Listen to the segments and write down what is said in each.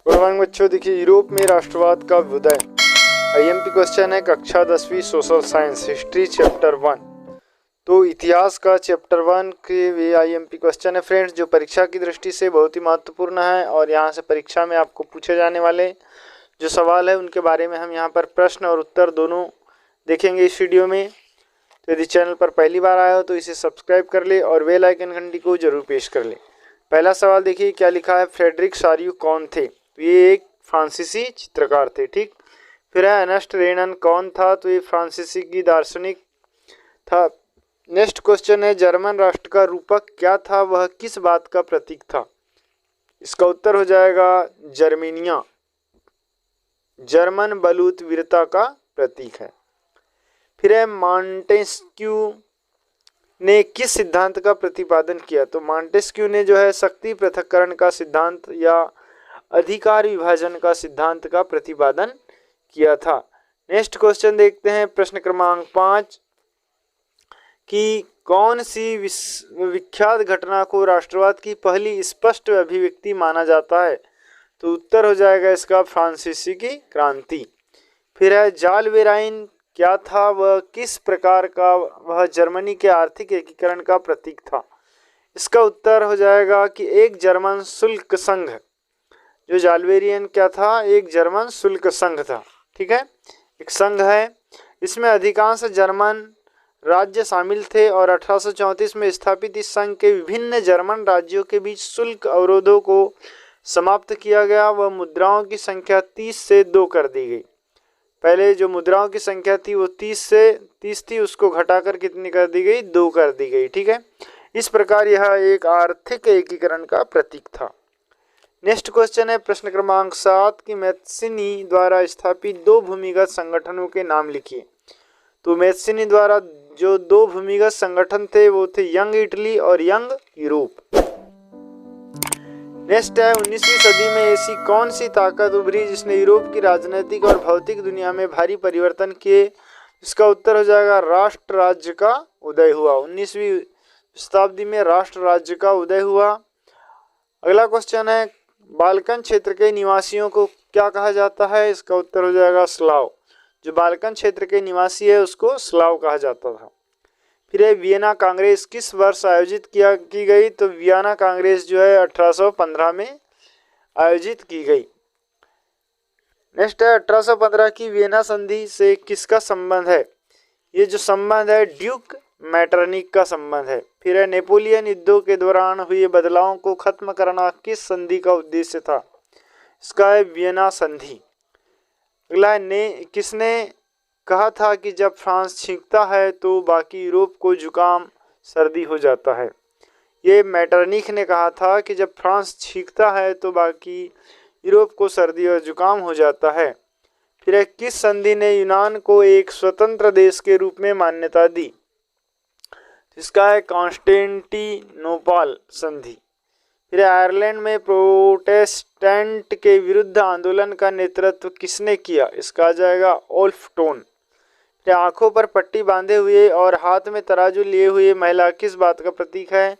Good morning बच्चों। देखिए, Europe में राष्ट्रवाद का उदय। आईएमपी क्वेश्चन है कक्षा 10वीं सोशल साइंस हिस्ट्री चैप्टर 1। तो इतिहास का चैप्टर 1 के ये आईएमपी क्वेश्चन है फ्रेंड्स, जो परीक्षा की दृष्टि से बहुत ही महत्वपूर्ण है। और यहाँ से परीक्षा में आपको पूछे जाने वाले जो सवाल है उनके बारे में हम यहाँ पर प्रश्न और उत्तर दोनों देखेंगे इस वीडियो में। तो यदि चैनल पर पहली बार आया हो तो इसे सब्सक्राइब कर ले और बेल आइकन घंटी को जरूर पेश कर ले। पहला सवाल देखिए क्या लिखा है। फ्रेडरिक सारियू कौन थे? तो ये एक फ्रांसीसी चित्रकार थे। ठीक। फिर है अर्नेस्ट रेनन कौन था? तो ये फ्रांसीसी की दार्शनिक था। नेक्स्ट क्वेश्चन है जर्मन राष्ट्र का रूपक क्या था? वह किस बात का प्रतीक था? इसका उत्तर हो जाएगा जर्मेनिया। जर्मन बलूत वीरता का प्रतीक है। फिर है मॉन्टेस्क्यू ने किस सिद्धांत का प्रतिपादन किया? तो मॉन्टेस्क्यू ने जो है शक्ति पृथक्करण का सिद्धांत या अधिकार विभाजन का सिद्धांत का प्रतिपादन किया था। नेक्स्ट क्वेश्चन देखते हैं प्रश्न क्रमांक 5 कि कौन सी विख्यात घटना को राष्ट्रवाद की पहली स्पष्ट अभिव्यक्ति माना जाता है? तो उत्तर हो जाएगा इसका फ्रांसीसी की क्रांति। फिर है जाल वेराइन क्या था? वह किस प्रकार का वह जर्मनी के आर्थिक एकीकरण का प्रतीक था? इसका उत्तर हो जाएगा कि एक जर्मन शुल्क संघ। जो जालवेरियन क्या था? एक जर्मन शुल्क संघ था। ठीक है, एक संघ है। इसमें अधिकांश जर्मन राज्य शामिल थे और 1834 में स्थापित इस संघ के विभिन्न जर्मन राज्यों के बीच शुल्क अवरोधों को समाप्त किया गया। वह मुद्राओं की संख्या 30 से 2 कर दी गई। पहले जो मुद्राओं की संख्या थी वो 30 थी, उसको घटाकर कितनी कर दी गई? 2 कर दी गई। ठीक है, इस प्रकार यह एक आर्थिक एकीकरण का प्रतीक था। नेक्स्ट क्वेश्चन है प्रश्न क्रमांक 7 कि मैत्सिनी द्वारा स्थापित 2 भूमिगत संगठनों के नाम लिखिए। तो मैत्सिनी द्वारा जो 2 भूमिगत संगठन थे वो थे यंग इटली और यंग यूरोप। नेक्स्ट है 19वीं सदी में ऐसी कौन सी ताकत उभरी जिसने यूरोप की राजनीतिक और भौतिक दुनिया में भारी परिवर्तन किए? इसका उत्तर हो जाएगा राष्ट्र राज्य का उदय हुआ। 19वीं शताब्दी में राष्ट्र राज्य का उदय हुआ। अगला क्वेश्चन है बाल्कन क्षेत्र के निवासियों को क्या कहा जाता है? इसका उत्तर हो जाएगा स्लाव। जो बाल्कन क्षेत्र के निवासी है उसको स्लाव कहा जाता था। फिर है वियना कांग्रेस किस वर्ष आयोजित की गई? तो वियना कांग्रेस जो है 1815 में आयोजित की गई। नेक्स्ट है 1815 की वियना संधि से किसका संबंध है? ये जो संबंध है ड्यूक मैटरनिक का संबंध है। फिर है नेपोलियन युद्धों के दौरान हुए बदलावों को खत्म करना किस संधि का उद्देश्य था? इसका है वियना संधि। अगला है किसने कहा था कि जब फ्रांस छींकता है तो बाकी यूरोप को जुकाम सर्दी हो जाता है? ये मैटरनिक ने कहा था कि जब फ्रांस छींकता है तो बाकी यूरोप को सर्दी और जुकाम हो जाता है। फिर किस संधि ने यूनान को एक स्वतंत्र देश के रूप में मान्यता दी? इसका है कॉन्स्टेंटिनोपल संधि। फिर आयरलैंड में प्रोटेस्टेंट के विरुद्ध आंदोलन का नेतृत्व किसने किया? इसका आ जाएगा ओल्फ टोन। फिर आंखों पर पट्टी बांधे हुए और हाथ में तराजू लिए हुए महिला किस बात का प्रतीक है?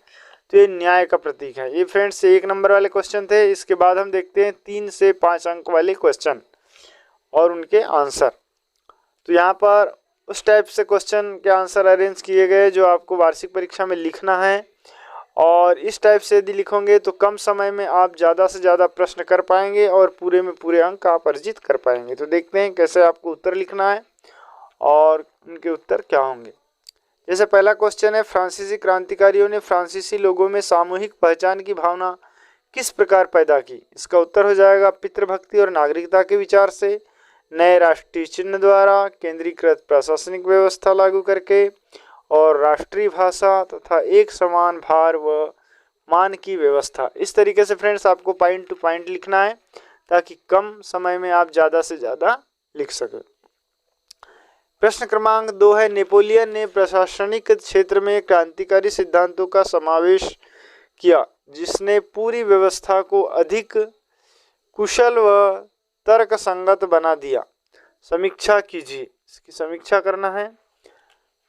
तो ये न्याय का प्रतीक है। ये फ्रेंड्स 1 नंबर वाले क्वेश्चन थे। इसके बाद हम देखते हैं 3 से 5 अंक वाले क्वेश्चन और उनके आंसर। तो यहाँ पर उस टाइप से क्वेश्चन के आंसर अरेंज किए गए जो आपको वार्षिक परीक्षा में लिखना है। और इस टाइप से यदि लिखोगे तो कम समय में आप ज़्यादा से ज़्यादा प्रश्न कर पाएंगे और पूरे में पूरे अंक आप अर्जित कर पाएंगे। तो देखते हैं कैसे आपको उत्तर लिखना है और उनके उत्तर क्या होंगे। जैसे पहला क्वेश्चन है फ्रांसीसी क्रांतिकारियों ने फ्रांसीसी लोगों में सामूहिक पहचान की भावना किस प्रकार पैदा की? इसका उत्तर हो जाएगा पितृभक्ति और नागरिकता के विचार से, नए राष्ट्रीय चिन्ह द्वारा, केंद्रीकृत प्रशासनिक व्यवस्था लागू करके और राष्ट्रीय भाषा तथा एक समान भार व मान की व्यवस्था। इस तरीके से फ्रेंड्स आपको पॉइंट टू पॉइंट लिखना है ताकि कम समय में आप ज़्यादा से ज़्यादा लिख सकें। प्रश्न क्रमांक 2 है नेपोलियन ने प्रशासनिक क्षेत्र में क्रांतिकारी सिद्धांतों का समावेश किया जिसने पूरी व्यवस्था को अधिक कुशल व तर्क संगत बना दिया। समीक्षा कीजिए। इसकी समीक्षा करना है।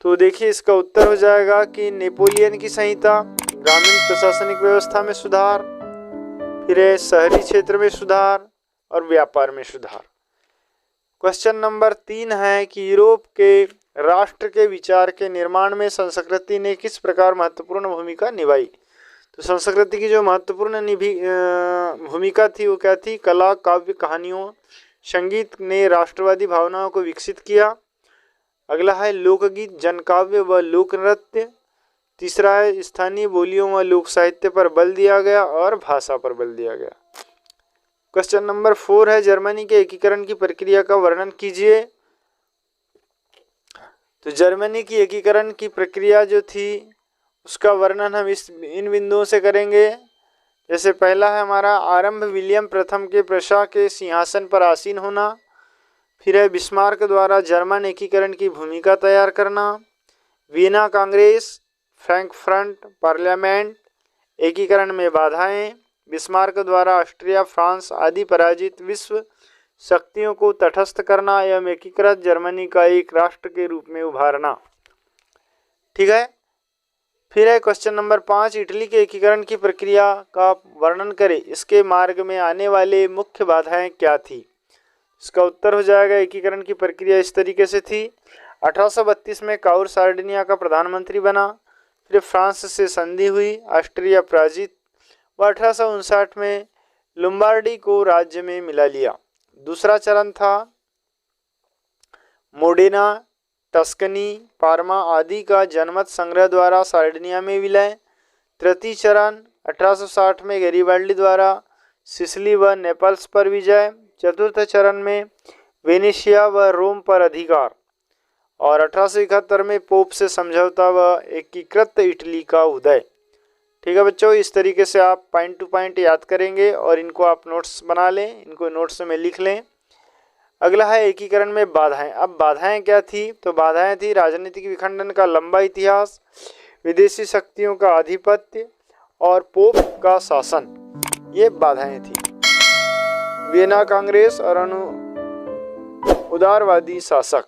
तो देखिए इसका उत्तर हो जाएगा कि नेपोलियन की संहिता, ग्रामीण प्रशासनिक व्यवस्था में सुधार, फिर शहरी क्षेत्र में सुधार, और व्यापार में सुधार। क्वेश्चन नंबर 3 है कि यूरोप के राष्ट्र के विचार के निर्माण में संस्कृति ने किस प्रकार महत्वपूर्ण भूमिका निभाई। तो संस्कृति की जो महत्वपूर्ण भूमिका थी वो क्या थी? कला, काव्य, कहानियों, संगीत ने राष्ट्रवादी भावनाओं को विकसित किया। अगला है लोकगीत, जनकाव्य व लोक नृत्य। तीसरा है स्थानीय बोलियों व लोक साहित्य पर बल दिया गया और भाषा पर बल दिया गया। क्वेश्चन नंबर 4 है जर्मनी के एकीकरण की प्रक्रिया का वर्णन कीजिए। तो जर्मनी की एकीकरण की प्रक्रिया जो थी उसका वर्णन हम इन बिंदुओं से करेंगे। जैसे पहला है हमारा आरंभ, विलियम प्रथम के प्रशा के सिंहासन पर आसीन होना। फिर है बिस्मार्क द्वारा जर्मन एकीकरण की भूमिका तैयार करना। वियना कांग्रेस, फ्रैंकफर्ट पार्लियामेंट, एकीकरण में बाधाएं। बिस्मार्क द्वारा ऑस्ट्रिया, फ्रांस आदि पराजित विश्व शक्तियों को तटस्थ करना एवं एकीकृत जर्मनी का एक राष्ट्र के रूप में उभारना। ठीक है। फिर है क्वेश्चन नंबर 5, इटली के एकीकरण की प्रक्रिया का वर्णन करें। इसके मार्ग में आने वाले मुख्य बाधाएं क्या थी? इसका उत्तर हो जाएगा एकीकरण की प्रक्रिया इस तरीके से थी। 1832 में काउर सार्डिनिया का प्रधानमंत्री बना। फिर फ्रांस से संधि हुई, ऑस्ट्रिया पराजित व 1859 में लोम्बार्डी को राज्य में मिला लिया। दूसरा चरण था मोडेना, टस्कनी, पार्मा आदि का जनमत संग्रह द्वारा सार्डिनिया में विलय। तृतीय चरण 1860 में गैरिबाल्डी द्वारा सिसिली व नेपल्स पर विजय। चतुर्थ चरण में वेनेशिया व रोम पर अधिकार और 1871 में पोप से समझौता व एकीकृत इटली का उदय। ठीक है बच्चों, इस तरीके से आप पॉइंट टू पॉइंट याद करेंगे और इनको आप नोट्स बना लें, इनको नोट्स में लिख लें। अगला है एकीकरण में बाधाएं। अब बाधाएं क्या थी? तो बाधाएं थी राजनीतिक विखंडन का लंबा इतिहास, विदेशी शक्तियों का आधिपत्य और पोप का शासन, ये बाधाएं थी। वियना कांग्रेस और उदारवादी शासक।